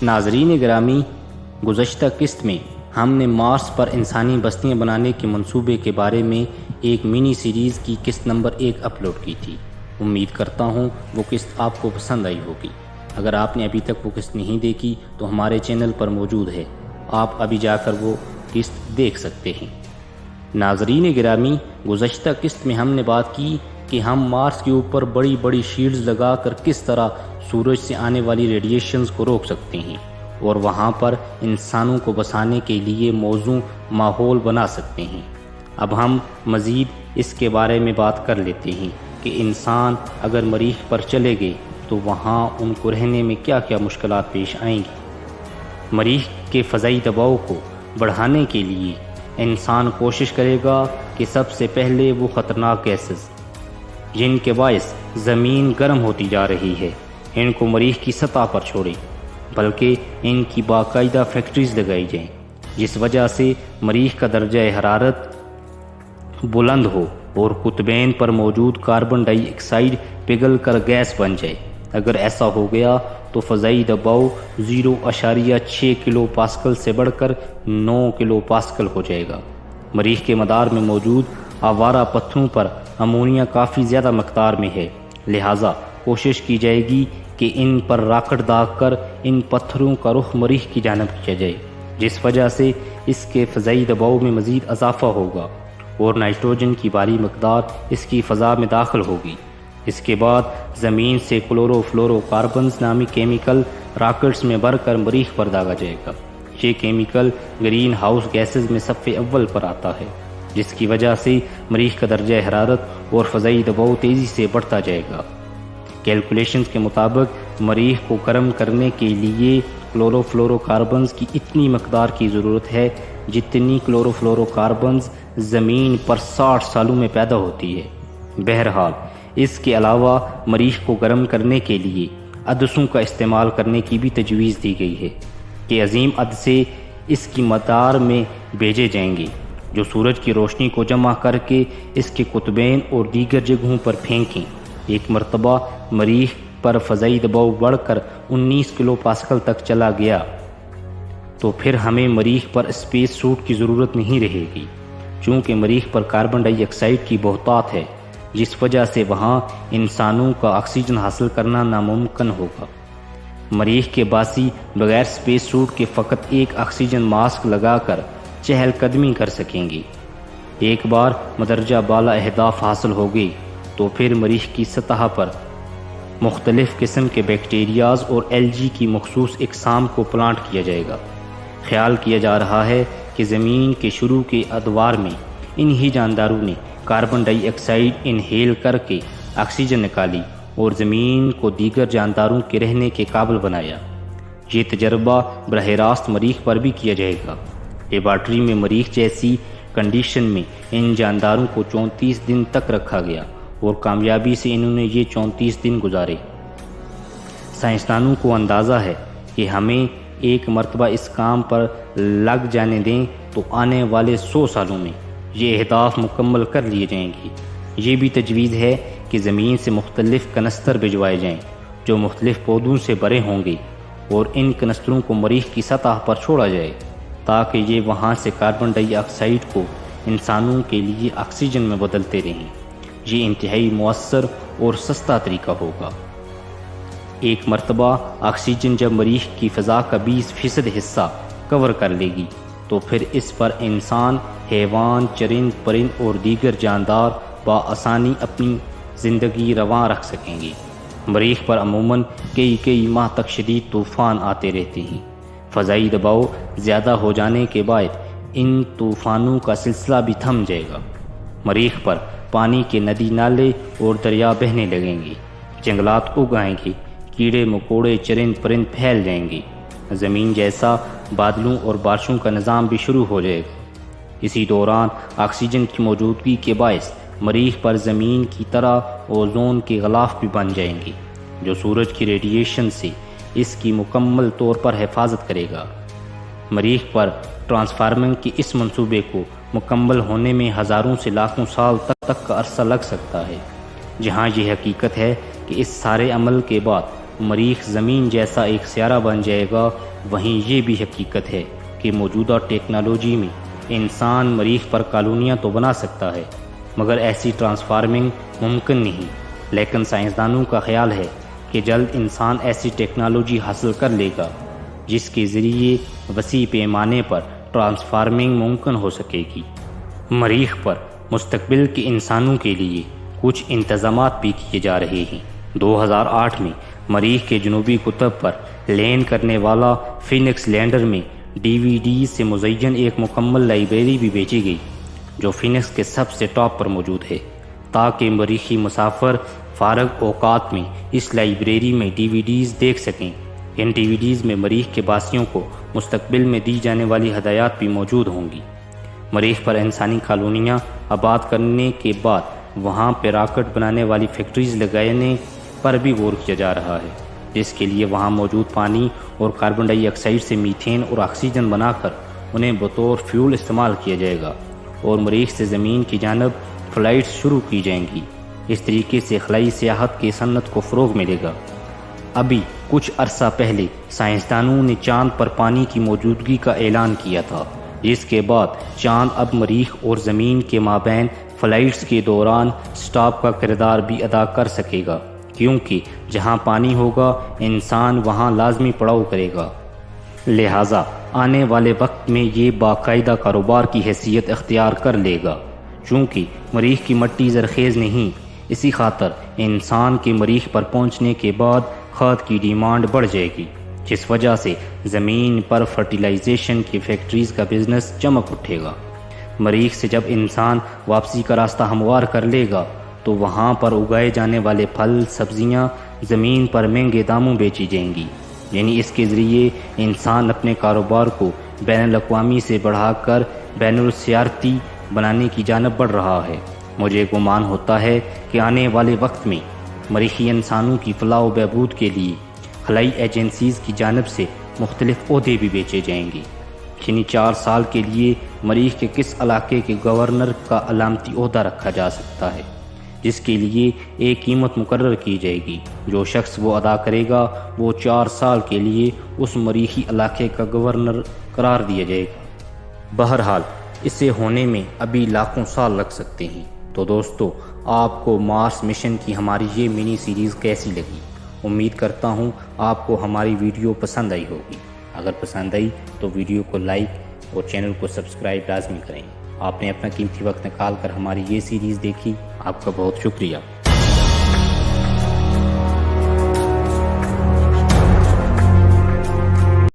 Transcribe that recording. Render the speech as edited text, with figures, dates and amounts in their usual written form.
ناظرین گرامی، گزشتہ قسط میں ہم نے مارس پر انسانی بستیاں بنانے کے منصوبے کے بارے میں ایک منی سیریز کی قسط نمبر 1 اپلوڈ کی تھی۔ امید کرتا ہوں وہ قسط آپ کو پسند آئی ہوگی۔ اگر آپ نے ابھی تک وہ قسط نہیں دیکھی تو ہمارے چینل پر موجود ہے، آپ ابھی جا کر وہ قسط دیکھ سکتے ہیں۔ ناظرین گرامی، گزشتہ قسط میں ہم نے بات کی کہ ہم مارس کے اوپر بڑی بڑی شیلڈز لگا کر کس طرح سورج سے آنے والی ریڈیشنز کو روک سکتے ہیں اور وہاں پر انسانوں کو بسانے کے لیے موزوں ماحول بنا سکتے ہیں۔ اب ہم مزید اس کے بارے میں بات کر لیتے ہیں کہ انسان اگر مریخ پر چلے گئے تو وہاں ان کو رہنے میں کیا کیا مشکلات پیش آئیں گی۔ مریخ کے فضائی دباؤ کو بڑھانے کے لیے انسان کوشش کرے گا کہ سب سے پہلے وہ خطرناک گیسز جن کے باعث زمین گرم ہوتی جا رہی ہے ان کو مریخ کی سطح پر چھوڑے، بلکہ ان کی باقاعدہ فیکٹریز لگائی جائیں جس وجہ سے مریخ کا درجہ حرارت بلند ہو اور قطبین پر موجود کاربن ڈائی آکسائڈ پگھل کر گیس بن جائے۔ اگر ایسا ہو گیا تو فضائی دباؤ 0.6 کلو پاسکل سے بڑھ کر 9 کلو پاسکل ہو جائے گا۔ مریخ کے مدار میں موجود آوارہ پتھروں پر امونیا کافی زیادہ مقدار میں ہے، لہٰذا کوشش کی جائے گی کہ ان پر راکٹ داغ کر ان پتھروں کا رخ مریخ کی جانب کیا جائے، جس وجہ سے اس کے فضائی دباؤ میں مزید اضافہ ہوگا اور نائٹروجن کی بھاری مقدار اس کی فضا میں داخل ہوگی۔ اس کے بعد زمین سے کلورو فلورو کاربنز نامی کیمیکل راکٹس میں بھر کر مریخ پر داغا جائے گا۔ یہ کیمیکل گرین ہاؤس گیسز میں صف اول پر آتا ہے، جس کی وجہ سے مریخ کا درجہ حرارت اور فضائی دباؤ تیزی سے بڑھتا جائے گا۔ کیلکولیشنز کے مطابق مریخ کو گرم کرنے کے لیے کلورو فلورو کاربنز کی اتنی مقدار کی ضرورت ہے جتنی کلورو فلورو کاربنز زمین پر 60 سالوں میں پیدا ہوتی ہے۔ بہرحال اس کے علاوہ مریخ کو گرم کرنے کے لیے عدسوں کا استعمال کرنے کی بھی تجویز دی گئی ہے کہ عظیم عدسے اس کی مدار میں بھیجے جائیں گے جو سورج کی روشنی کو جمع کر کے اس کے قطبین اور دیگر جگہوں پر پھینکیں۔ ایک مرتبہ مریخ پر فضائی دباؤ بڑھ کر 19 کلو پاسکل تک چلا گیا تو پھر ہمیں مریخ پر اسپیس سوٹ کی ضرورت نہیں رہے گی، چونکہ مریخ پر کاربن ڈائی آکسائڈ کی بہتات ہے جس وجہ سے وہاں انسانوں کا آکسیجن حاصل کرنا ناممکن ہوگا۔ مریخ کے باسی بغیر اسپیس سوٹ کے فقط ایک آکسیجن ماسک لگا کر چہل قدمی کر سکیں گے۔ ایک بار مدرجہ بالا اہداف حاصل ہو گئے تو پھر مریخ کی سطح پر مختلف قسم کے بیکٹیریاز اور الجی کی مخصوص اقسام کو پلانٹ کیا جائے گا۔ خیال کیا جا رہا ہے کہ زمین کے شروع کے ادوار میں انہی جانداروں نے کاربن ڈائی آکسائڈ انہیل کر کے آکسیجن نکالی اور زمین کو دیگر جانداروں کے رہنے کے قابل بنایا۔ یہ تجربہ براہ راست مریخ پر بھی کیا جائے گا۔ لیبارٹری میں مریخ جیسی کنڈیشن میں ان جانداروں کو 34 دن تک رکھا گیا اور کامیابی سے انہوں نے یہ 34 دن گزارے۔ سائنسدانوں کو اندازہ ہے کہ ہمیں ایک مرتبہ اس کام پر لگ جانے دیں تو آنے والے 100 سالوں میں یہ اہداف مکمل کر لیے جائیں گے۔ یہ بھی تجویز ہے کہ زمین سے مختلف کنستر بھجوائے جائیں جو مختلف پودوں سے بھرے ہوں گے اور ان کنستروں کو مریخ کی سطح پر چھوڑا جائے تاکہ یہ وہاں سے کاربن ڈائی آکسائڈ کو انسانوں کے لیے آکسیجن میں بدلتے رہیں۔ یہ انتہائی مؤثر اور سستا طریقہ ہوگا۔ ایک مرتبہ آکسیجن جب مریخ کی فضا کا 20% حصہ کور کر لے گی تو پھر اس پر انسان، حیوان، چرند پرند اور دیگر جاندار بآسانی اپنی زندگی رواں رکھ سکیں گے۔ مریخ پر عموماً کئی ماہ تک شدید طوفان آتے رہتے ہیں۔ فضائی دباؤ زیادہ ہو جانے کے بعد ان طوفانوں کا سلسلہ بھی تھم جائے گا۔ مریخ پر پانی کے ندی نالے اور دریا بہنے لگیں گے، جنگلات اگ آئیں گے، کیڑے مکوڑے چرند پرند پھیل جائیں گے، زمین جیسا بادلوں اور بارشوں کا نظام بھی شروع ہو جائے گا۔ اسی دوران آکسیجن کی موجودگی کے باعث مریخ پر زمین کی طرح اوزون کے غلاف بھی بن جائیں گے جو سورج کی ریڈیشن سے اس کی مکمل طور پر حفاظت کرے گا۔ مریخ پر ٹرانسفارمنگ کے اس منصوبے کو مکمل ہونے میں ہزاروں سے لاکھوں سال تک کا عرصہ لگ سکتا ہے، جہاں یہ حقیقت ہے کہ اس سارے عمل کے بعد مریخ زمین جیسا ایک سیارہ بن جائے گا وہیں یہ بھی حقیقت ہے کہ موجودہ ٹیکنالوجی میں انسان مریخ پر کالونیاں تو بنا سکتا ہے، مگر ایسی ٹرانسفارمنگ ممکن نہیں۔ لیکن سائنسدانوں کا خیال ہے کہ جلد انسان ایسی ٹیکنالوجی حاصل کر لے گا جس کے ذریعے وسیع پیمانے پر ٹرانسفارمنگ ممکن ہو سکے گی۔ مریخ پر مستقبل کے انسانوں کے لیے کچھ انتظامات بھی کیے جا رہے ہیں۔ 2008 میں مریخ کے جنوبی قطب پر لینڈ کرنے والا فینکس لینڈر میں DVD سے مزین ایک مکمل لائبریری بھی بھیجی گئی جو فینکس کے سب سے ٹاپ پر موجود ہے، تاکہ مریخی مسافر فارغ اوقات میں اس لائبریری میں DVDs دیکھ سکیں۔ ان DVDs میں مریخ کے باسیوں کو مستقبل میں دی جانے والی ہدایات بھی موجود ہوں گی۔ مریخ پر انسانی کالونیاں آباد کرنے کے بعد وہاں پہ راکٹ بنانے والی فیکٹریز لگانے پر بھی غور کیا جا رہا ہے، جس کے لیے وہاں موجود پانی اور کاربن ڈائی آکسائڈ سے میتھین اور آکسیجن بنا کر انہیں بطور فیول استعمال کیا جائے گا اور مریخ سے زمین کی جانب فلائٹس شروع کی جائیں گی۔ اس طریقے سے خلائی سیاحت کی صنعت کو فروغ ملے گا۔ ابھی کچھ عرصہ پہلے سائنسدانوں نے چاند پر پانی کی موجودگی کا اعلان کیا تھا، جس کے بعد چاند اب مریخ اور زمین کے مابین فلائٹس کے دوران سٹاپ کا کردار بھی ادا کر سکے گا، کیونکہ جہاں پانی ہوگا انسان وہاں لازمی پڑاؤ کرے گا۔ لہٰذا آنے والے وقت میں یہ باقاعدہ کاروبار کی حیثیت اختیار کر لے گا۔ چونکہ مریخ کی مٹی زرخیز نہیں، اسی خاطر انسان کے مریخ پر پہنچنے کے بعد کھاد کی ڈیمانڈ بڑھ جائے گی، جس وجہ سے زمین پر فرٹیلائزیشن کی فیکٹریز کا بزنس چمک اٹھے گا۔ مریخ سے جب انسان واپسی کا راستہ ہموار کر لے گا تو وہاں پر اگائے جانے والے پھل سبزیاں زمین پر مہنگے داموں بیچی جائیں گی، یعنی اس کے ذریعے انسان اپنے کاروبار کو بین الاقوامی سے بڑھا کر بین السیارتی بنانے کی جانب بڑھ رہا ہے۔ مجھے گمان ہوتا ہے کہ آنے والے وقت میں مریخی انسانوں کی فلاح و بہبود کے لیے خلائی ایجنسیز کی جانب سے مختلف عہدے بھی بیچے جائیں گے، یعنی 4 سال کے لیے مریخ کے کس علاقے کے گورنر کا علامتی عہدہ رکھا جا سکتا ہے، جس کے لیے ایک قیمت مقرر کی جائے گی۔ جو شخص وہ ادا کرے گا وہ 4 سال کے لیے اس مریخی علاقے کا گورنر قرار دیا جائے گا۔ بہرحال اسے ہونے میں ابھی لاکھوں سال لگ سکتے ہیں۔ تو دوستو، آپ کو مارس مشن کی ہماری یہ منی سیریز کیسی لگی؟ امید کرتا ہوں آپ کو ہماری ویڈیو پسند آئی ہوگی۔ اگر پسند آئی تو ویڈیو کو لائک اور چینل کو سبسکرائب لازمی کریں۔ آپ نے اپنا قیمتی وقت نکال کر ہماری یہ سیریز دیکھی، آپ کا بہت شکریہ۔